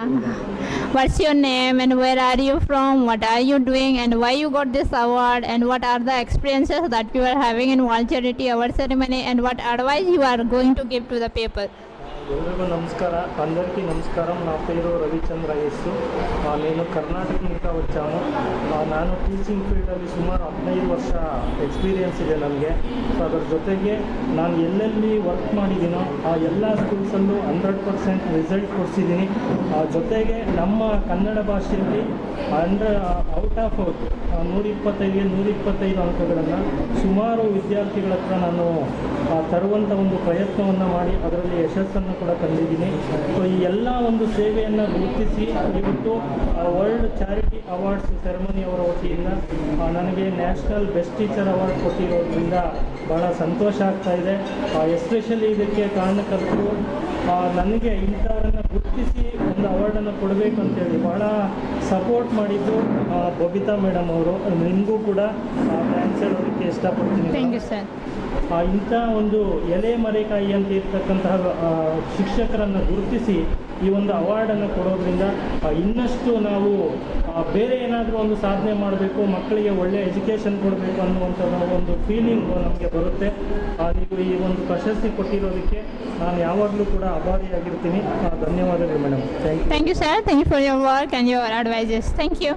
What's your name and where are you from? What are you doing and why you got this award and what are the experiences that you are having in World Charity Award ceremony and what advice you are going to give to the people? ఎల్లರಿಗೂ నమస్కార అందరికీ నమస్కారం నా పేరు Ravichandra yes నేను కర్ణాటక నుంచి వచ్చాము ನಾನು teaching ಫೀಲ್ಡಲ್ಲಿ ಸುಮಾರು 15 ವರ್ಷ ಎಕ್ಸ್ಪೀರಿಯನ್ಸ್ ಇದೆ ನನಗೆ ಸೊ ಅದರ ಜೊತೆಗೆ ನಾನು ಎಲ್ಲೆಲ್ಲಿ ವರ್ಕ್ ಮಾಡಿದ್ದೀನೋ ಆ ಎಲ್ಲ ಸ್ಕೂಲ್ಸಲ್ಲೂ 100% ರಿಸಲ್ಟ್ ಕೊಡಿಸಿದ್ದೀನಿ ಜೊತೆಗೆ ನಮ್ಮ ಕನ್ನಡ ಭಾಷೆಯಲ್ಲಿ ಔಟ್ ಆಫ್ 125 ಅಂಕಗಳನ್ನು ಸುಮಾರು ವಿದ್ಯಾರ್ಥಿಗಳ ಹತ್ರ ನಾನು ತರುವಂಥ ಒಂದು ಪ್ರಯತ್ನವನ್ನು ಮಾಡಿ ಅದರಲ್ಲಿ ಯಶಸ್ಸನ್ನು ಕೂಡ ತಂದಿದ್ದೀನಿ. ಸೊ ಈ ಎಲ್ಲ ಒಂದು ಸೇವೆಯನ್ನು ಗುರುತಿಸಿ ಇವತ್ತು ವರ್ಲ್ಡ್ ಚಾರಿಟಿ ಅವಾರ್ಡ್ಸ್ ಸೆರೆಮನಿ ಅವರ ವತಿಯಿಂದ ನನಗೆ ನ್ಯಾಷನಲ್ ಬೆಸ್ಟ್ ಟೀಚರ್ ಅವಾರ್ಡ್ ಕೊಟ್ಟಿರೋದ್ರಿಂದ ಭಾಳ ಸಂತೋಷ ಆಗ್ತಾ ಇದೆ. ಎಸ್ಪೆಷಲಿ ಇದಕ್ಕೆ ಕಾರಣಕರ್ತರು ನನಗೆ ಇಂಥವರನ್ನು ಗುರುತಿಸಿ ಒಂದು ಅವಾರ್ಡನ್ನು ಕೊಡಬೇಕು ಅಂತೇಳಿ ಭಾಳ ಸಪೋರ್ಟ್ ಮಾಡಿದ್ದು ಬಬಿತಾ ಮೇಡಮ್ ಅವರು. ನಿಮಗೂ ಕೂಡ ಥ್ಯಾಂಕ್ಸ್ ಹೇಳೋದಕ್ಕೆ ಇಷ್ಟಪಡ್ತೀನಿ. Thank you sir. ಇಂಥ ಒಂದು ಎಲೆ ಮರೆಕಾಯಿ ಅಂತ ಇರ್ತಕ್ಕಂತಹ ಶಿಕ್ಷಕರನ್ನು ಗುರುತಿಸಿ ಈ ಒಂದು ಅವಾರ್ಡನ್ನು ಕೊಡೋದ್ರಿಂದ ಇನ್ನಷ್ಟು ನಾವು ಬೇರೆ ಏನಾದರೂ ಒಂದು ಸಾಧನೆ ಮಾಡಬೇಕು, ಮಕ್ಕಳಿಗೆ ಒಳ್ಳೆಯ ಎಜುಕೇಷನ್ ಕೊಡಬೇಕು ಅನ್ನುವಂಥದ್ದು ಒಂದು ಫೀಲಿಂಗ್ ನಮಗೆ ಬರುತ್ತೆ. ನೀವು ಈ ಒಂದು ಪ್ರಶಸ್ತಿ ಕೊಟ್ಟಿರೋದಕ್ಕೆ ನಾನು ಯಾವಾಗಲೂ ಕೂಡ ಆಭಾರಿಯಾಗಿರ್ತೀನಿ. ಧನ್ಯವಾದಗಳು madam. Thank you sir. Thank you for your work and your advices. Thank you.